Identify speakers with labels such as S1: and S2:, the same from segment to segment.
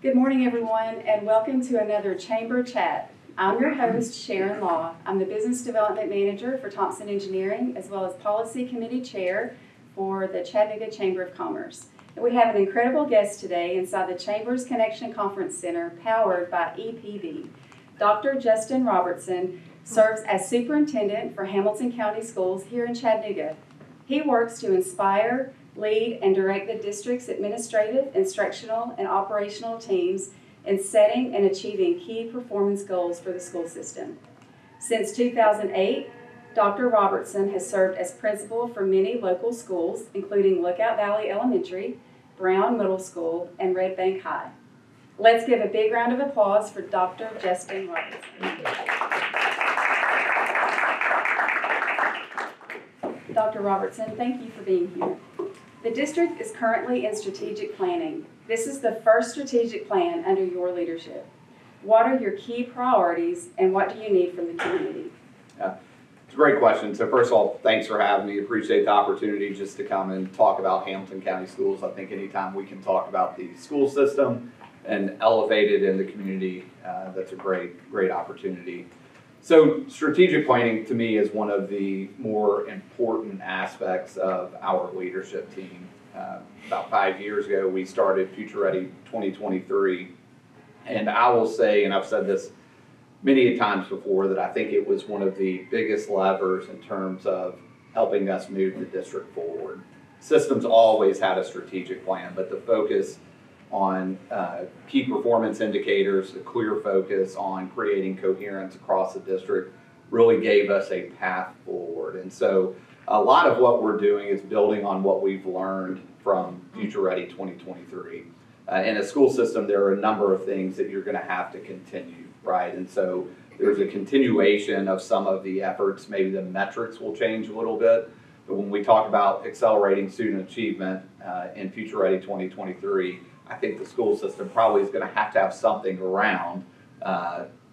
S1: Good morning, everyone, and welcome to another Chamber Chat. I'm your host, Sharon. I'm the Business Development Manager for Thompson Engineering, as well as Policy Committee Chair for the Chattanooga Chamber of Commerce. And we have an incredible guest today inside the Chamber's Connection Conference Center, powered by EPB. Dr. Justin Robertson serves as Superintendent for Hamilton County Schools here in Chattanooga. He works to inspire, lead, and direct the district's administrative, instructional, and operational teams in setting and achieving key performance goals for the school system. Since 2008, Dr. Robertson has served as principal for many local schools, including Lookout Valley Elementary, Brown Middle School, and Red Bank High. Let's give a big round of applause for Dr. Justin Robertson. Dr. Robertson, thank you for being here. The district is currently in strategic planning. This is the first strategic plan under your leadership. What are your key priorities and what do you need from the community?
S2: It's a great question. So first of all, thanks for having me. Appreciate the opportunity just to come and talk about Hamilton County Schools. I think anytime we can talk about the school system and elevate it in the community, that's a great opportunity. So strategic planning to me is one of the more important aspects of our leadership team. About 5 years ago, we started Future Ready 2023. And I will say, and I've said this many times before, that I think it was one of the biggest levers in terms of helping us move the district forward. Systems always had a strategic plan, but the focus on key performance indicators, a clear focus on creating coherence across the district really gave us a path forward. And so a lot of what we're doing is building on what we've learned from Future Ready 2023. In a school system, there are a number of things that you're going to have to continue, right? And so there's a continuation of some of the efforts. Maybe the metrics will change a little bit, but when we talk about accelerating student achievement in Future Ready 2023, I think the school system probably is going to have something around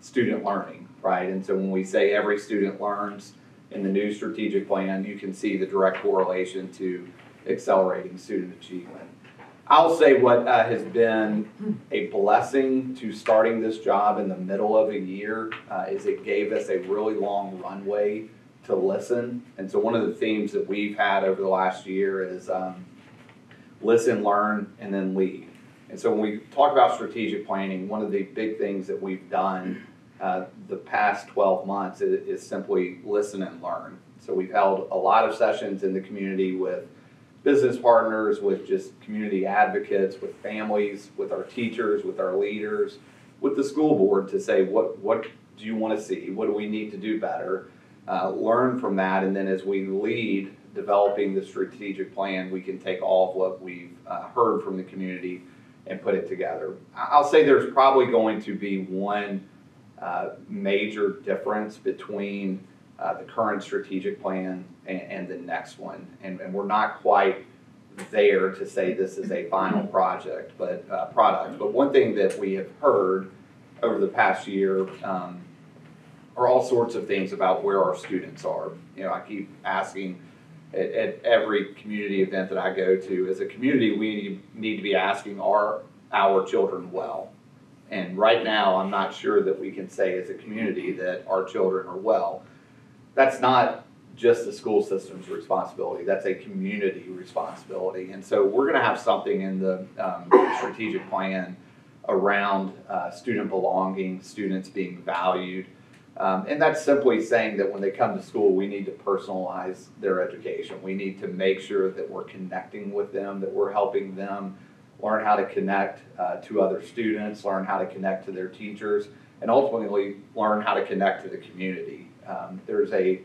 S2: student learning, right? And so when we say every student learns in the new strategic plan, you can see the direct correlation to accelerating student achievement. I'll say what has been a blessing to starting this job in the middle of a year is it gave us a really long runway to listen. And so one of the themes that we've had over the last year is listen, learn, and then lead. And so when we talk about strategic planning, one of the big things that we've done the past 12 months is simply listen and learn. So we've held a lot of sessions in the community with business partners, with just community advocates, with families, with our teachers, with our leaders, with the school board to say, what do you want to see? What do we need to do better? Learn from that, and then as we lead developing the strategic plan, we can take all of what we've heard from the community and put it together. I'll say there's probably going to be one major difference between the current strategic plan and the next one. And we're not quite there to say this is a final product. But one thing that we have heard over the past year are all sorts of things about where our students are. You know, I keep asking at every community event that I go to, as a community, we need to be asking, are our children well? And right now, I'm not sure that we can say as a community that our children are well. That's not just the school system's responsibility, that's a community responsibility. And so we're gonna have something in the strategic plan around student belonging, students being valued. And that's simply saying that when they come to school, we need to personalize their education. We need to make sure that we're connecting with them, that we're helping them learn how to connect to other students, learn how to connect to their teachers, and ultimately learn how to connect to the community. There's a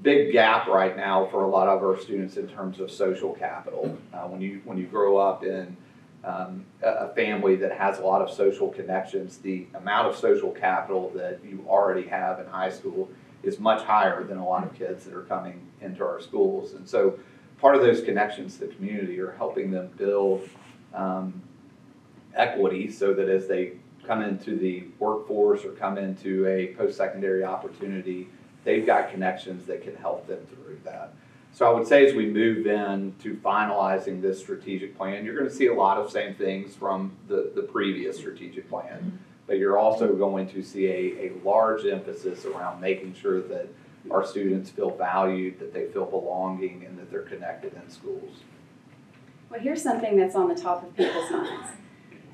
S2: big gap right now for a lot of our students in terms of social capital. When you grow up in a family that has a lot of social connections, the amount of social capital that you already have in high school is much higher than a lot of kids that are coming into our schools. And so part of those connections to the community are helping them build equity so that as they come into the workforce or come into a post-secondary opportunity, they've got connections that can help them through that. So I would say as we move into finalizing this strategic plan, you're going to see a lot of same things from the previous strategic plan, but you're also going to see a large emphasis around making sure that our students feel valued, that they feel belonging, and that they're connected in schools.
S1: Well, here's something that's on the top of people's minds.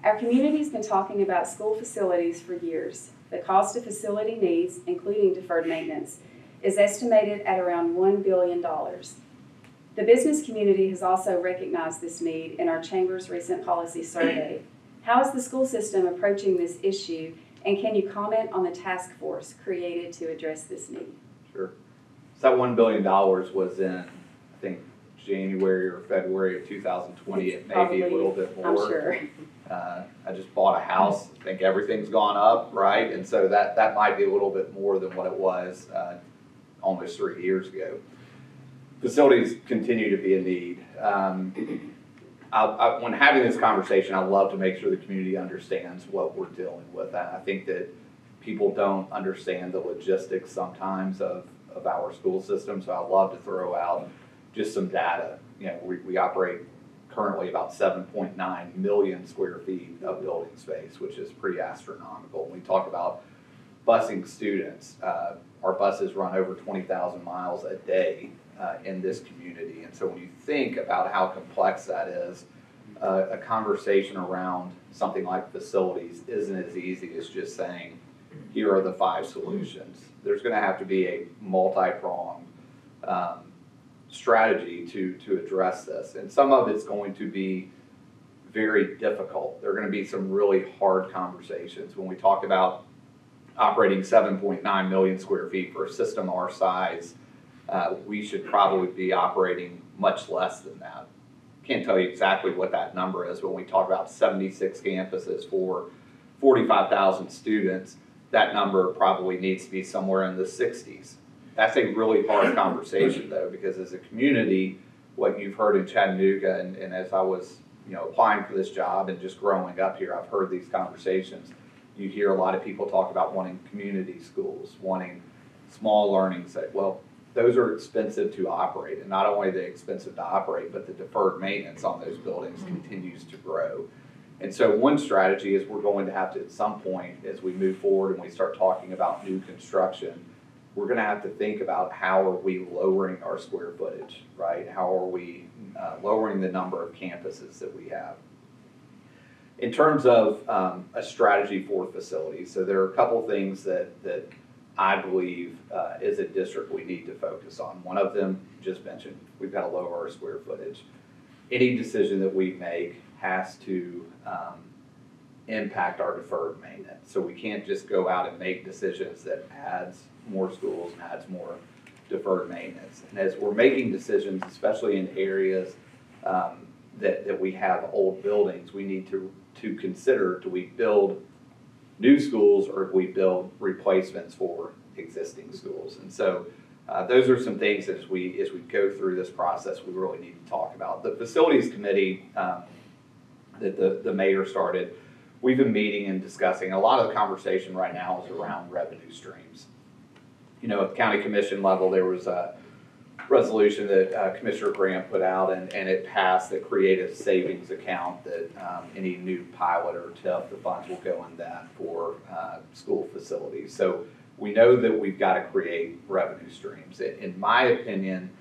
S1: Our community's been talking about school facilities for years. The cost of facility needs, including deferred maintenance, is estimated at around $1 billion. The business community has also recognized this need in our Chamber's recent policy survey. How is the school system approaching this issue, and can you comment on the task force created to address this need?
S2: Sure. So that $1 billion was in, I think, January or February of 2020. It may be a little bit more.
S1: I'm sure.
S2: I just bought a house. I think everything's gone up, right? And so that might be a little bit more than what it was almost 3 years ago. Facilities continue to be a need. When having this conversation, I love to make sure the community understands what we're dealing with. I think that people don't understand the logistics sometimes of our school system, so I love to throw out just some data. You know, we operate currently about 7.9 million square feet of building space, which is pretty astronomical. When we talk about busing students, our buses run over 20,000 miles a day in this community. And so when you think about how complex that is, a conversation around something like facilities isn't as easy as just saying, here are the 5 solutions. There's going to have to be a multi-pronged strategy to address this. And some of it's going to be very difficult. There are going to be some really hard conversations. When we talk about operating 7.9 million square feet for a system our size, we should probably be operating much less than that. Can't tell you exactly what that number is, but when we talk about 76 campuses for 45,000 students, that number probably needs to be somewhere in the 60s. That's a really hard conversation though, because as a community, what you've heard in Chattanooga, and as I was applying for this job and just growing up here, I've heard these conversations. You hear a lot of people talk about wanting community schools, wanting small learning centers. Well, those are expensive to operate, and not only are they expensive to operate, but the deferred maintenance on those buildings continues to grow. And so one strategy is we're going to have to, at some point, as we move forward and we start talking about new construction, we're going to have to think about how are we lowering our square footage, right? How are we lowering the number of campuses that we have? In terms of a strategy for facilities, so there are a couple things that I believe as a district we need to focus on. One of them, just mentioned, we've got to lower our square footage. Any decision that we make has to impact our deferred maintenance. So we can't just go out and make decisions that adds more schools and adds more deferred maintenance. And as we're making decisions, especially in areas that we have old buildings, we need to consider, do we build new schools or do we build replacements for existing schools? And so those are some things as we go through this process we really need to talk about. The facilities committee that the mayor started, we've been meeting and discussing. A lot of the conversation right now is around revenue streams. At the county commission level, there was a resolution that Commissioner Graham put out, and it passed that created a savings account that any new pilot or TIF, the funds will go in that for school facilities. So we know that we've got to create revenue streams. In my opinion,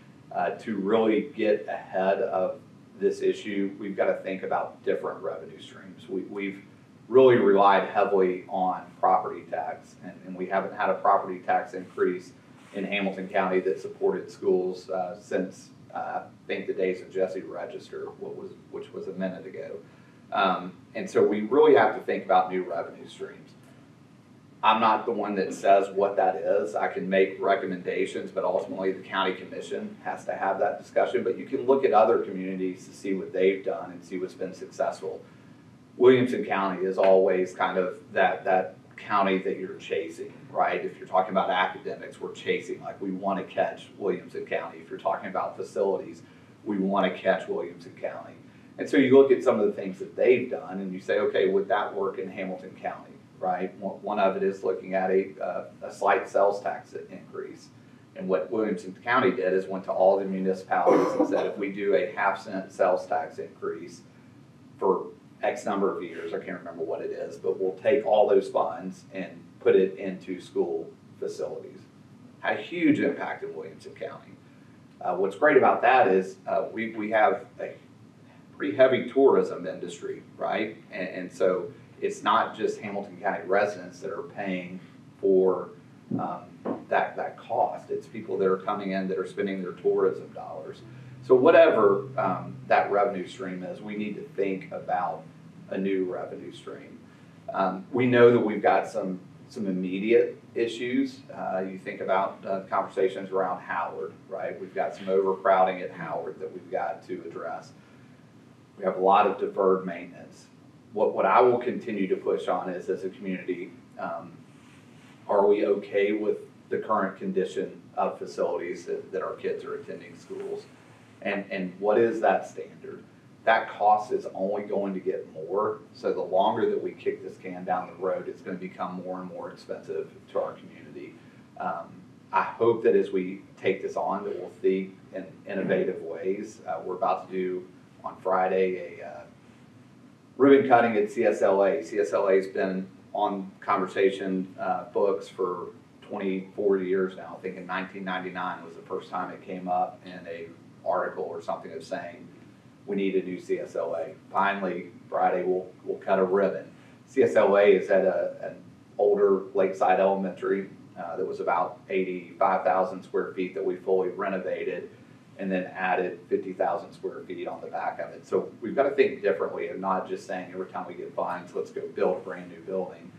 S2: to really get ahead of this issue, we've got to think about different revenue streams. We've really relied heavily on property tax, and we haven't had a property tax increase in Hamilton County that supported schools since I think the days of Jesse Register, which was a minute ago. And so we really have to think about new revenue streams. I'm not the one that says what that is. I can make recommendations, but ultimately the county commission has to have that discussion. But you can look at other communities to see what they've done and see what's been successful. Williamson County is always kind of that county that you're chasing, right? If you're talking about academics, we're chasing, like we want to catch Williamson County. If you're talking about facilities, we want to catch Williamson County. And so you look at some of the things that they've done and you say, okay, would that work in Hamilton County, right? One of it is looking at a slight sales tax increase. And what Williamson County did is went to all the municipalities and said, if we do a 0.5-cent sales tax increase for X number of years, I can't remember what it is, but we'll take all those funds and put it into school facilities. Had a huge impact in Williamson County. What's great about that is we have a pretty heavy tourism industry, right? And so it's not just Hamilton County residents that are paying for that cost. It's people that are coming in that are spending their tourism dollars. So whatever that revenue stream is, we need to think about a new revenue stream. We know that we've got some immediate issues. You think about conversations around Howard, right? We've got some overcrowding at Howard that we've got to address. We have a lot of deferred maintenance. What I will continue to push on is, as a community, are we okay with the current condition of facilities that our kids are attending schools? And what is that standard? That cost is only going to get more. So the longer that we kick this can down the road, it's going to become more and more expensive to our community. I hope that as we take this on, that we'll think in innovative ways. We're about to do on Friday a ribbon cutting at CSLA. CSLA has been on conversation books for 40 years now. I think in 1999 was the first time it came up in a article or something of saying we need a new CSLA. Finally, Friday we'll cut a ribbon. CSLA is at an older Lakeside Elementary that was about 85,000 square feet that we fully renovated and then added 50,000 square feet on the back of it. So we've got to think differently and not just saying every time we get fines, let's go build a brand new building.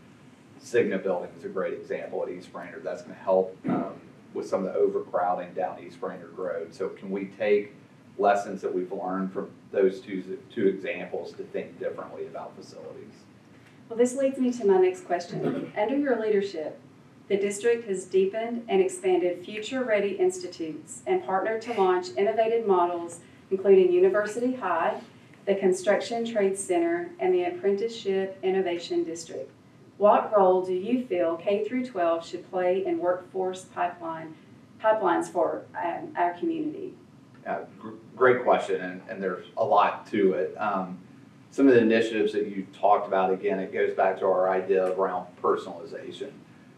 S2: Cigna building is a great example at East Brainerd. That's going to help with some of the overcrowding down East Brainerd Road. So can we take lessons that we've learned from those two examples to think differently about facilities?
S1: Well, this leads me to my next question. Under your leadership, the district has deepened and expanded future-ready institutes and partnered to launch innovative models, including University High, the Construction Trades Center, and the Apprenticeship Innovation District. What role do you feel K-12 should play in workforce pipelines for our community?
S2: Great question, and there's a lot to it. Some of the initiatives that you talked about, again, it goes back to our idea around personalization.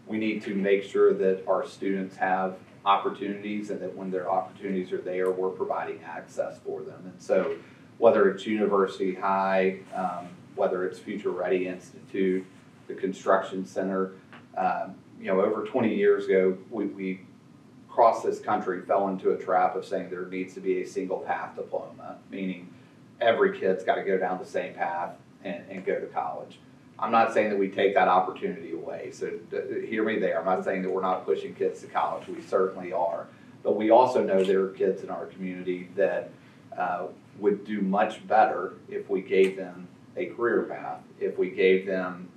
S2: We need to make sure that our students have opportunities and that when their opportunities are there, we're providing access for them. And so whether it's University High, whether it's Future Ready Institute, the Construction Center, over 20 years ago, we across this country fell into a trap of saying there needs to be a single path diploma, meaning every kid's got to go down the same path and go to college. I'm not saying that we take that opportunity away, so hear me there. I'm not saying that we're not pushing kids to college. We certainly are. But we also know there are kids in our community that would do much better if we gave them a career path, if we gave them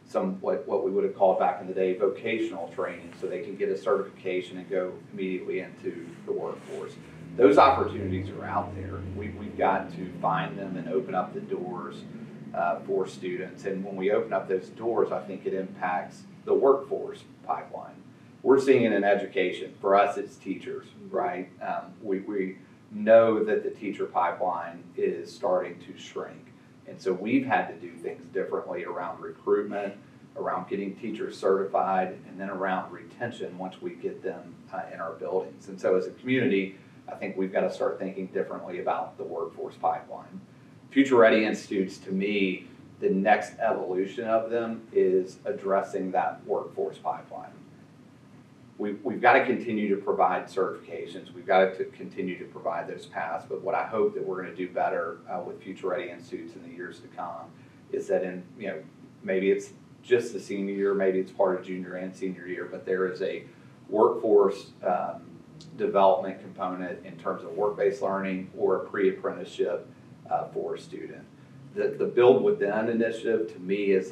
S2: some what we would have called back in the day vocational training, so they can get a certification and go immediately into the workforce. Those opportunities are out there. We've got to find them and open up the doors for students. And when we open up those doors, I think it impacts the workforce pipeline. We're seeing it in education. For us, it's teachers, right? We know that the teacher pipeline is starting to shrink. And so we've had to do things differently around recruitment, around getting teachers certified, and then around retention once we get them in our buildings. And so as a community, I think we've got to start thinking differently about the workforce pipeline. Future Ready Institutes, to me, the next evolution of them is addressing that workforce pipeline. We've got to continue to provide certifications. We've got to continue to provide those paths. But what I hope that we're going to do better with Future Ready Institutes in the years to come is that maybe it's just the senior year, maybe it's part of junior and senior year, but there is a workforce development component in terms of work-based learning or a pre-apprenticeship for a student. The Build Within initiative, to me, is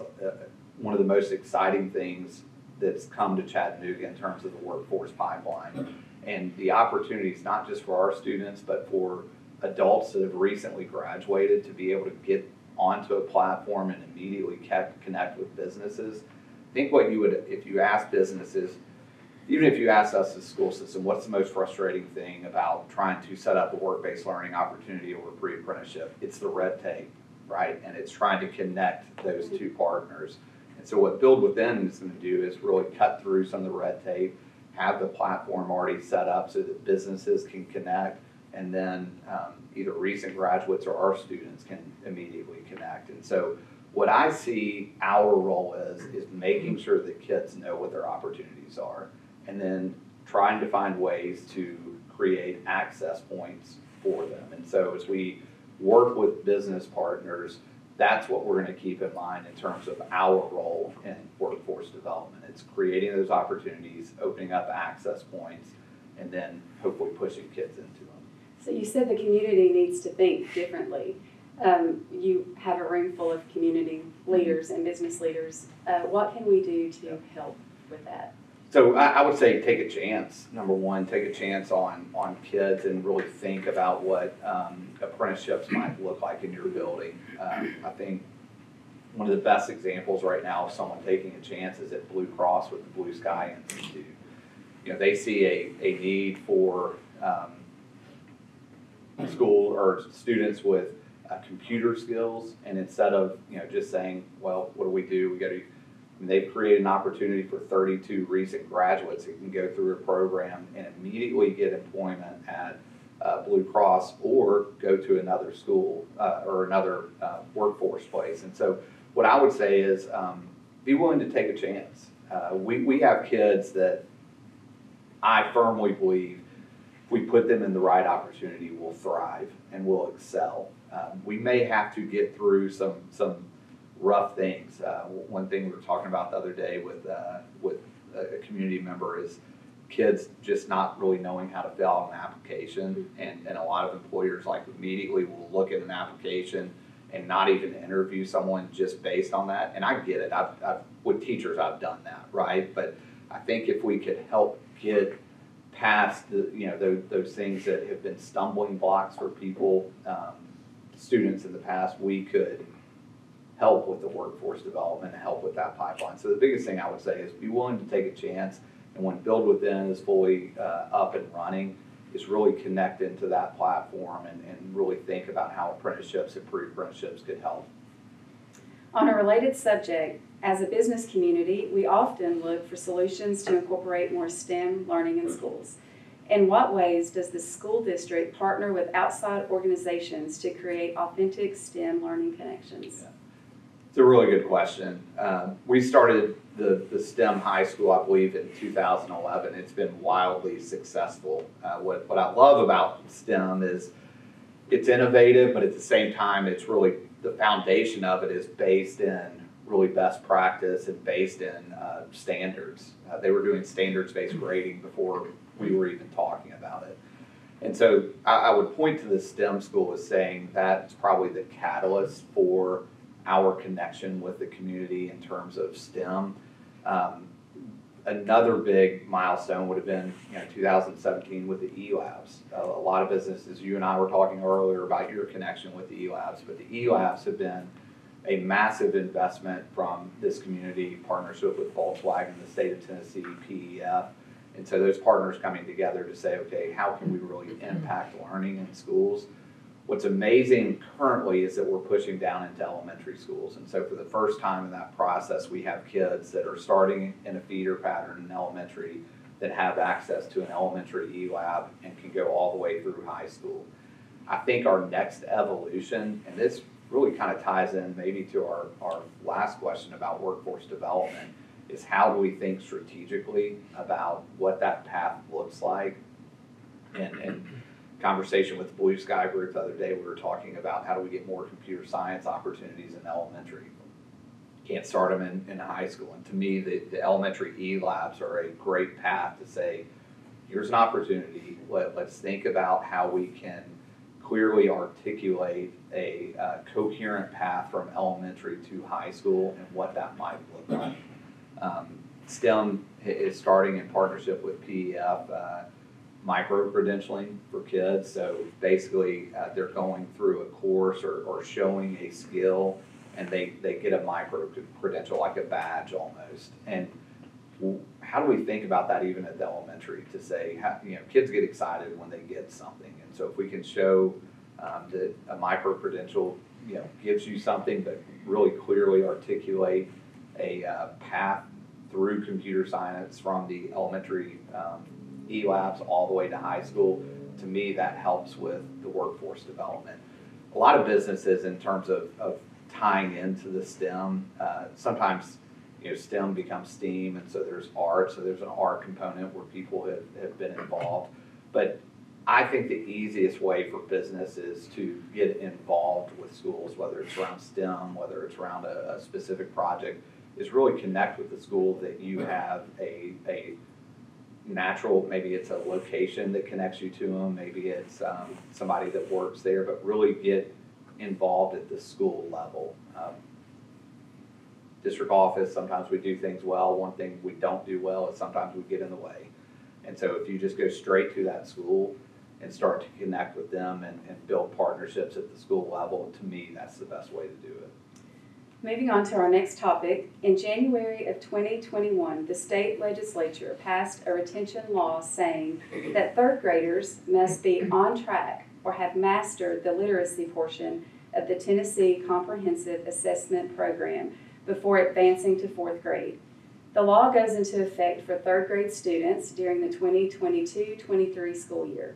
S2: one of the most exciting things that's come to Chattanooga in terms of the workforce pipeline. And the opportunities, not just for our students, but for adults that have recently graduated to be able to get onto a platform and immediately connect with businesses. I think what you would, if you ask businesses, even if you ask us, the school system, what's the most frustrating thing about trying to set up a work-based learning opportunity or pre-apprenticeship? It's the red tape, right? And it's trying to connect those two partners. And so what Build Within is going to do is really cut through some of the red tape, have the platform already set up so that businesses can connect, and then either recent graduates or our students can immediately connect. And so what I see our role is making sure that kids know what their opportunities are, and then trying to find ways to create access points for them. And so as we work with business partners, that's what we're going to keep in mind in terms of our role in workforce development. It's creating those opportunities, opening up access points, and then hopefully pushing kids into them.
S1: So you said the community needs to think differently. You have a room full of community leaders and business leaders. What can we do to help with that?
S2: So I would say take a chance. Number one, take a chance on kids and really think about what apprenticeships might look like in your building. I think one of the best examples right now of someone taking a chance is at Blue Cross with the Blue Sky Institute. You know, they see a need for school or students with computer skills, and instead of just saying, well, what do? We got to. They've created an opportunity for 32 recent graduates who can go through a program and immediately get employment at Blue Cross or go to another school or another workforce place. And so what I would say is be willing to take a chance. We have kids that I firmly believe if we put them in the right opportunity will thrive and will excel. We may have to get through some rough things. One thing we were talking about the other day with a community member is kids just not really knowing how to fill out an application, and a lot of employers like immediately will look at an application and not even interview someone just based on that. And I get it. With teachers, I've done that, right? But I think if we could help get past those things that have been stumbling blocks for people, students in the past, we could help with the workforce development and help with that pipeline. So the biggest thing I would say is be willing to take a chance, and when Build Within is fully up and running, is really connect into that platform and really think about how apprenticeships and pre-apprenticeships could help.
S1: On a related subject, as a business community, we often look for solutions to incorporate more STEM learning in schools. In what ways does the school district partner with outside organizations to create authentic STEM learning connections?
S2: Yeah. It's a really good question. We started the STEM high school, I believe, in 2011. It's been wildly successful. What I love about STEM is it's innovative, but at the same time, it's really the foundation of it is based in really best practice and based in standards. They were doing standards-based grading before we were even talking about it. And so I would point to the STEM school as saying that's probably the catalyst for our connection with the community in terms of STEM. Another big milestone would have been 2017 with the E-Labs. A lot of businesses, you and I were talking earlier about your connection with the E-Labs, but the E-Labs have been a massive investment from this community, partnership with Volkswagen, the state of Tennessee, PEF. And so those partners coming together to say, okay, how can we really impact learning in schools? What's amazing currently is that we're pushing down into elementary schools. And so for the first time in that process, we have kids that are starting in a feeder pattern in elementary that have access to an elementary E-Lab and can go all the way through high school. I think our next evolution, and this really kind of ties in maybe to our last question about workforce development, is how do we think strategically about what that path looks like. And conversation with the Blue Sky group the other day, we were talking about how do we get more computer science opportunities in elementary. Can't start them in high school. And to me, the elementary E-Labs are a great path to say, here's an opportunity. Let's think about how we can clearly articulate a coherent path from elementary to high school and what that might look like. STEM is starting in partnership with PEF, micro-credentialing for kids. So basically they're going through a course or showing a skill, and they get a micro-credential, like a badge almost. And how do we think about that even at the elementary to say, kids get excited when they get something. And so if we can show that a micro-credential, gives you something, but really clearly articulate a path through computer science from the elementary E-labs all the way to high school, to me that helps with the workforce development. A lot of businesses, in terms of tying into the STEM, sometimes STEM becomes STEAM, and so there's art, so there's an art component where people have been involved. But I think the easiest way for business is to get involved with schools, whether it's around STEM, whether it's around a specific project, is really connect with the school that you have a natural, maybe it's a location that connects you to them, maybe it's somebody that works there, but really get involved at the school level. District office, sometimes we do things well. One thing we don't do well is sometimes we get in the way. And so if you just go straight to that school and start to connect with them and build partnerships at the school level, to me, that's the best way to do it.
S1: Moving on to our next topic, in January of 2021, the state legislature passed a retention law saying that third graders must be on track or have mastered the literacy portion of the Tennessee Comprehensive Assessment Program before advancing to fourth grade. The law goes into effect for third grade students during the 2022-23 school year.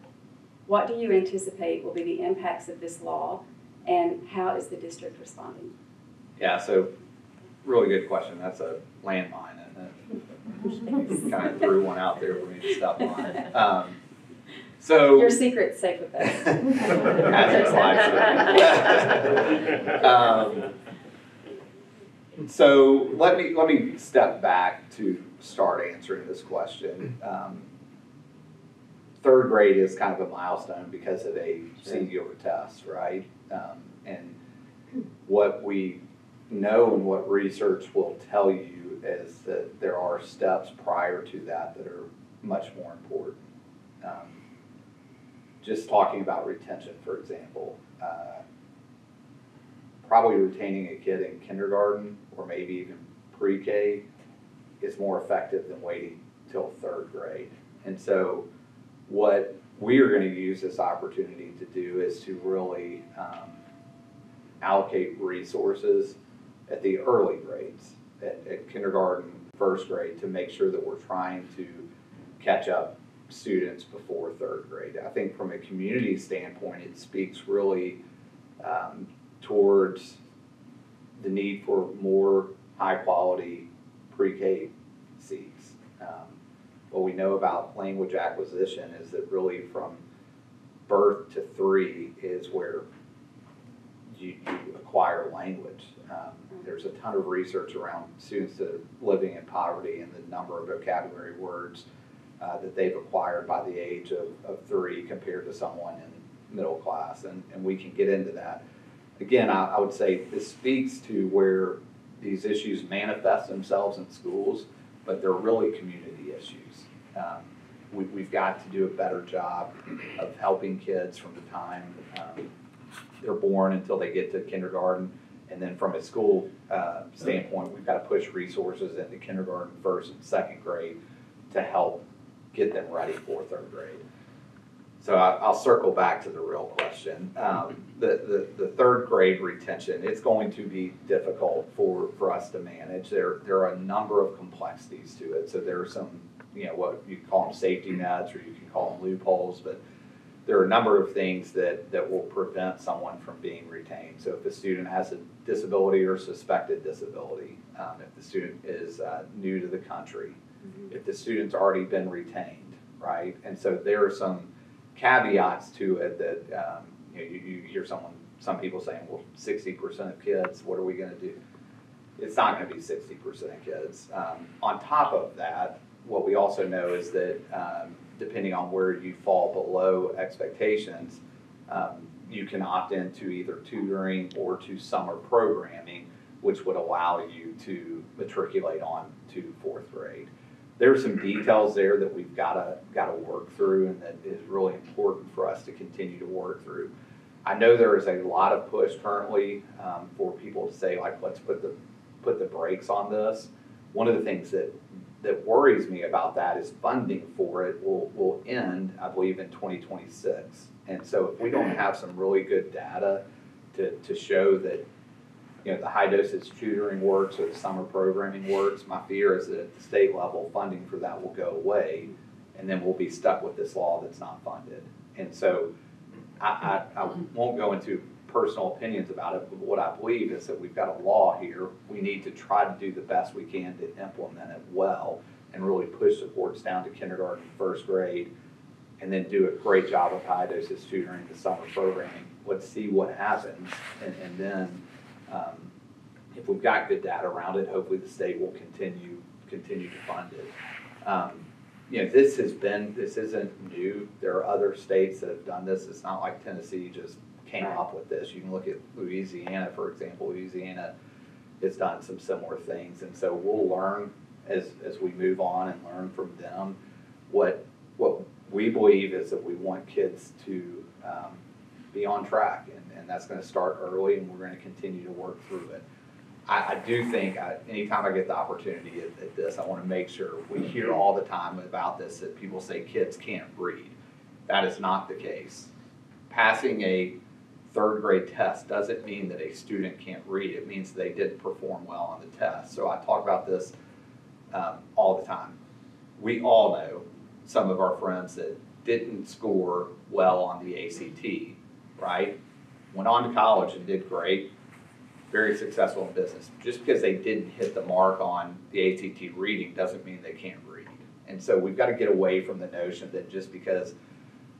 S1: What do you anticipate will be the impacts of this law, and how is the district responding?
S2: Yeah, so really good question. That's a landmine, isn't it? Kind of threw one out there for me to step on. So
S1: your secret's safe with us.
S2: So let me step back to start answering this question. Third grade is kind of a milestone because of a singular test, right? And what we know and what research will tell you is that there are steps prior to that that are much more important. Just talking about retention, for example, probably retaining a kid in kindergarten or maybe even pre-K is more effective than waiting till third grade. And so what we are going to use this opportunity to do is to really allocate resources at the early grades, at kindergarten, first grade, to make sure that we're trying to catch up students before third grade. I think from a community standpoint, it speaks really towards the need for more high quality pre-K seats. What we know about language acquisition is that really from birth to 3 is where you acquire language. There's a ton of research around students that are living in poverty and the number of vocabulary words that they've acquired by the age of 3 compared to someone in middle class, and we can get into that. Again, I would say this speaks to where these issues manifest themselves in schools, but they're really community issues. We've got to do a better job of helping kids from the time they're born until they get to kindergarten. And then from a school standpoint, we've got to push resources into kindergarten, first and second grade to help get them ready for third grade. So I'll circle back to the real question. The third grade retention, it's going to be difficult for us to manage. There are a number of complexities to it. So there are some, what you call them safety nets, or you can call them loopholes, but there are a number of things that will prevent someone from being retained. So if the student has a disability or suspected disability, if the student is new to the country, if the student's already been retained, right? And so there are some caveats to it that you hear some people saying, well, 60% of kids, what are we going to do? It's not going to be 60% of kids. On top of that, what we also know is that depending on where you fall below expectations, you can opt into either tutoring or to summer programming, which would allow you to matriculate on to fourth grade. There are some details there that we've got to work through, and that is really important for us to continue to work through. I know there is a lot of push currently for people to say, like, let's put the brakes on this. One of the things that that worries me about that is funding for it will end, I believe, in 2026. And so if we don't have some really good data to show that, you know, the high dosage tutoring works or the summer programming works, my fear is that at the state level, funding for that will go away, and then we'll be stuck with this law that's not funded. And so I won't go into personal opinions about it, but what I believe is that we've got a law here. We need to try to do the best we can to implement it well and really push supports down to kindergarten, first grade, and then do a great job of high dosage tutoring, the summer programming. Let's see what happens, and then if we've got good data around it, hopefully the state will continue to fund it. You know, this isn't new. There are other states that have done this. It's not like Tennessee just came up with this. You can look at Louisiana, for example. Louisiana has done some similar things, and so we'll learn as we move on and learn from them. What we believe is that we want kids to be on track, and that's going to start early, and we're going to continue to work through it. I do think anytime I get the opportunity at this, I want to make sure we hear all the time about this, that people say kids can't read. That is not the case. Passing a third grade test doesn't mean that a student can't read. It means they didn't perform well on the test. So I talk about this all the time. We all know some of our friends that didn't score well on the ACT, right? Went on to college and did great, very successful in business. Just because they didn't hit the mark on the ACT reading doesn't mean they can't read. And so we've got to get away from the notion that just because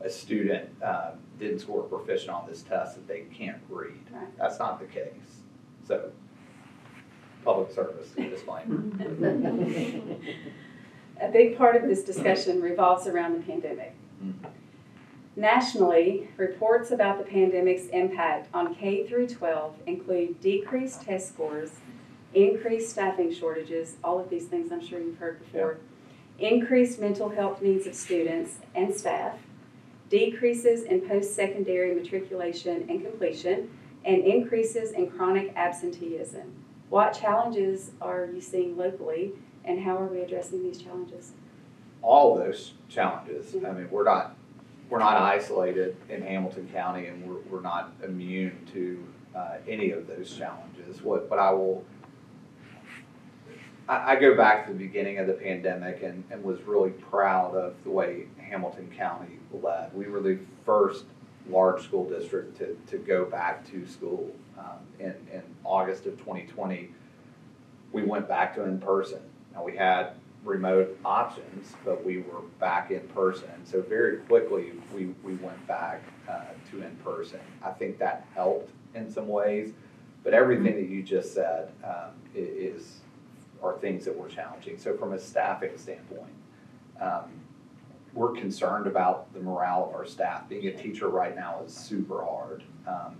S2: a student didn't score proficient on this test that they can't read. Right. That's not the case. So, public service disclaimer.
S1: A big part of this discussion revolves around the pandemic. Mm-hmm. Nationally, reports about the pandemic's impact on K through 12 include decreased test scores, increased staffing shortages, all of these things I'm sure you've heard before, increased mental health needs of students and staff, decreases in post-secondary matriculation and completion, and increases in chronic absenteeism. What challenges are you seeing locally, and how are we addressing these challenges?
S2: All of those challenges. Mm-hmm. I mean, we're not isolated in Hamilton County, and we're not immune to any of those challenges. I go back to the beginning of the pandemic and was really proud of the way Hamilton County led. We were the first large school district to go back to school. In August of 2020, we went back to in-person. Now we had remote options, but we were back in person. So very quickly, we went back to in-person. I think that helped in some ways, but everything that you just said are things that were challenging. So from a staffing standpoint, we're concerned about the morale of our staff. Being a teacher right now is super hard,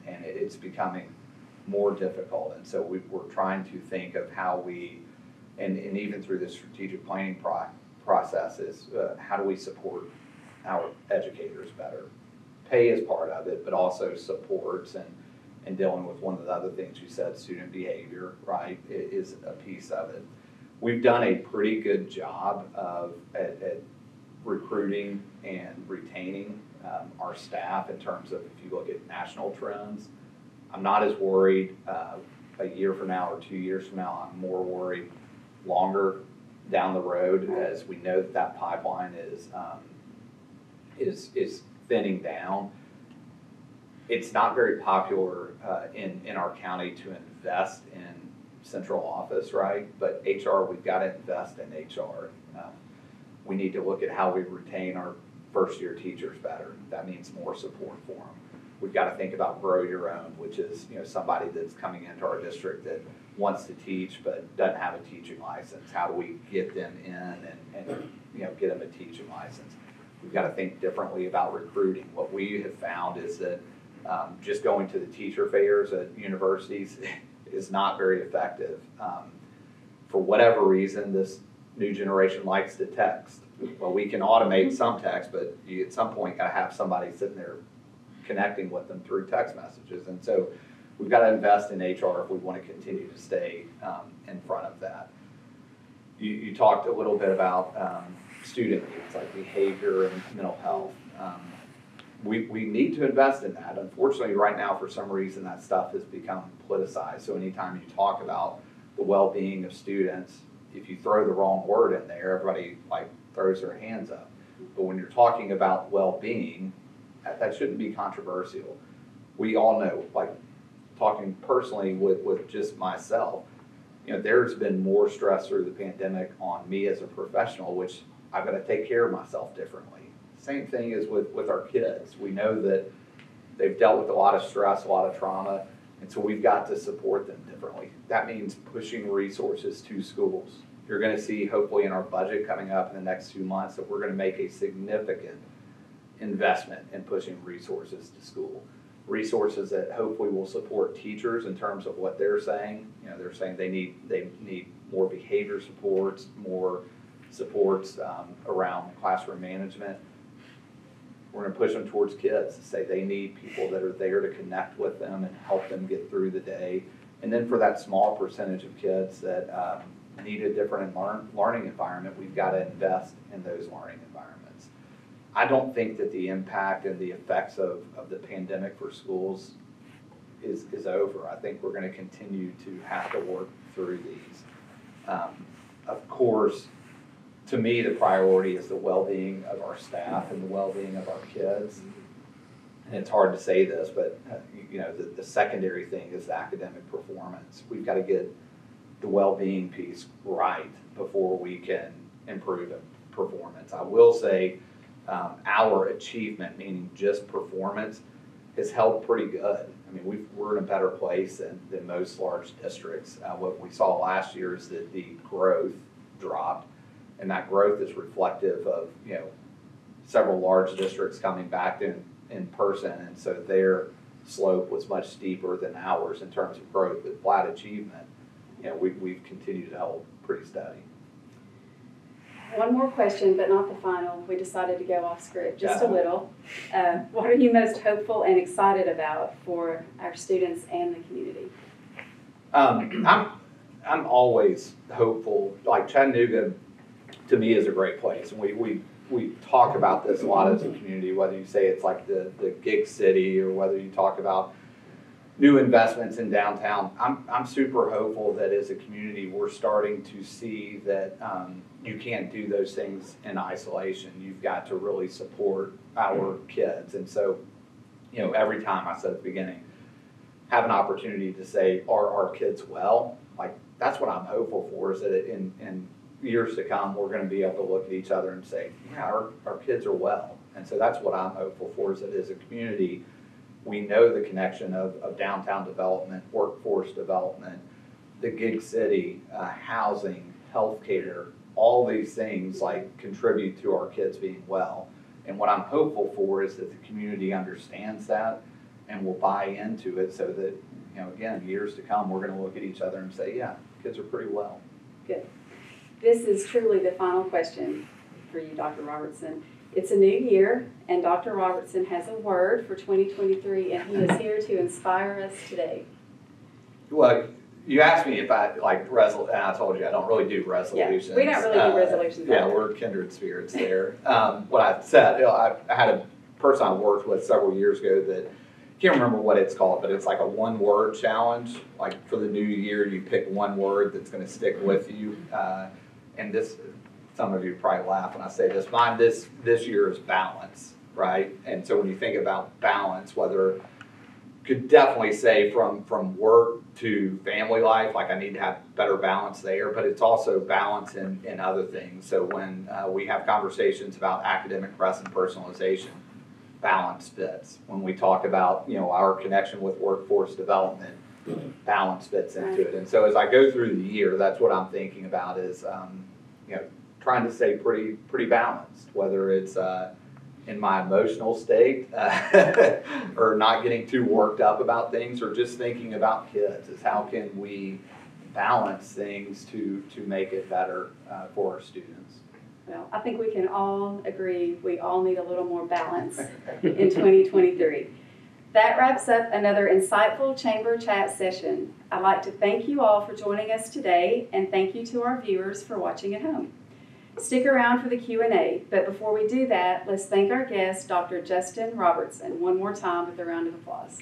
S2: and it's becoming more difficult. And so we're trying to think of how we, and even through the strategic planning processes, how do we support our educators better? Pay is part of it, but also supports and dealing with one of the other things you said, student behavior, right, is a piece of it. We've done a pretty good job at recruiting and retaining our staff in terms of, if you look at national trends. I'm not as worried a year from now or 2 years from now. I'm more worried longer down the road, as we know that pipeline is thinning down. It's not very popular in our county to invest in central office, right? But HR, we've got to invest in HR. We need to look at how we retain our first-year teachers better. That means more support for them. We've got to think about grow your own, which is, you know, somebody that's coming into our district that wants to teach but doesn't have a teaching license. How do we get them in and you know, get them a teaching license? We've got to think differently about recruiting. What we have found is that just going to the teacher fairs at universities is not very effective. For whatever reason, this new generation likes to text. Well, we can automate some text, but you, at some point, got to have somebody sitting there connecting with them through text messages. And so we've got to invest in HR if we want to continue to stay in front of that. You talked a little bit about student needs like behavior and mental health. We need to invest in that. Unfortunately, right now, for some reason, that stuff has become politicized. So anytime you talk about the well-being of students, if you throw the wrong word in there, everybody like throws their hands up. But when you're talking about well-being, that shouldn't be controversial. We all know, like talking personally with just myself, you know, there's been more stress through the pandemic on me as a professional, which I've got to take care of myself differently. Same thing as with our kids. We know that they've dealt with a lot of stress, a lot of trauma, and so we've got to support them differently. That means pushing resources to schools. You're going to see, hopefully, in our budget coming up in the next few months, that we're going to make a significant investment in pushing resources to school. Resources that hopefully will support teachers in terms of what they're saying. You know, they're saying they need more behavior supports, more supports around classroom management. We're going to push them towards kids to say they need people that are there to connect with them and help them get through the day. And then for that small percentage of kids that need a different learning environment, we've got to invest in those learning environments. I don't think that the impact and the effects of the pandemic for schools is over. I think we're going to continue to have to work through these. Of course, to me, the priority is the well-being of our staff and the well-being of our kids. And it's hard to say this, but you know, the secondary thing is the academic performance. We've got to get the well-being piece right before we can improve performance. I will say our achievement, meaning just performance, has held pretty good. I mean, we're in a better place than most large districts. What we saw last year is that the growth dropped. And that growth is reflective of, you know, several large districts coming back in person, and so their slope was much steeper than ours in terms of growth. But flat achievement, you know, we've continued to hold pretty steady.
S1: One more question, but not the final. We decided to go off script just a little. What are you most hopeful and excited about for our students and the community?
S2: I'm always hopeful. Like Chattanooga, to me, is a great place, and we talk about this a lot as a community, whether you say it's like the gig city or whether you talk about new investments in downtown. I'm super hopeful that as a community we're starting to see that you can't do those things in isolation. You've got to really support our kids. And so, you know, every time I said at the beginning, have an opportunity to say, are our kids well? Like, that's what I'm hopeful for, is that in years to come, we're going to be able to look at each other and say, yeah, our kids are well. And so that's what I'm hopeful for, is that as a community, we know the connection of downtown development, workforce development, the gig city, housing, healthcare, all these things like contribute to our kids being well. And what I'm hopeful for is that the community understands that and will buy into it, so that, you know, again, years to come, we're going to look at each other and say, yeah, kids are pretty well.
S1: Good. This is truly the final question for you, Dr. Robertson. It's a new year, and Dr. Robertson has a word for 2023, and he is here to inspire us today.
S2: Well, you asked me if I like and I told you I don't really do resolutions.
S1: Yeah, we don't really do resolutions.
S2: Yeah, we're kindred spirits there. What I said, you know, I had a person I worked with several years ago that, can't remember what it's called, but it's like a one-word challenge. Like for the new year, you pick one word that's going to stick with you. And this, some of you probably laugh when I say this. Mine this year is balance, right? And so when you think about balance, whether could definitely say from work to family life, like I need to have better balance there, but it's also balance in other things. So when we have conversations about academic press and personalization, balance fits. When we talk about, you know, our connection with workforce development, balance fits into it. And so as I go through the year, that's what I'm thinking about is, you know, trying to stay pretty balanced, whether it's in my emotional state or not getting too worked up about things, or just thinking about kids, is how can we balance things to make it better for our students.
S1: Well, I think we can all agree we all need a little more balance in 2023. That wraps up another insightful Chamber Chat session. I'd like to thank you all for joining us today, and thank you to our viewers for watching at home. Stick around for the Q&A, but before we do that, let's thank our guest, Dr. Justin Robertson, one more time with a round of applause.